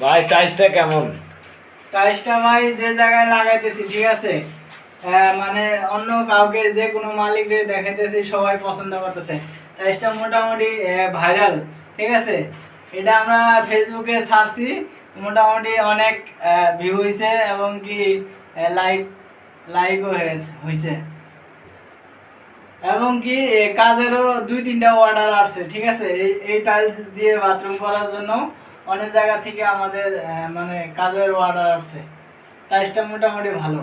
ভাই টাইসটা কেমন? টাইলসটা ভাই যে জায়গায় লাগাইতেছি ঠিক আছে, মানে অন্য কাউকে যে কোনো মালিককে দেখাইতেছি সবাই পছন্দ করতেছে। টাইলসটা মোটামুটি ভাইরাল, ঠিক আছে। এটা আমরা ফেসবুকে ছাড়ছি, মোটামুটি অনেক ভিউ হয়েছে এবং কি লাইক লাইকও হয়েছে এবং কি কাজেরও 2-3টা অর্ডার আসছে, ঠিক আছে। এই টাইলস দিয়ে বাথরুম করার জন্য অনেক জায়গা থেকে আমাদের মানে কাজের অর্ডার আসছে। টাইলসটা মোটামুটি ভালো।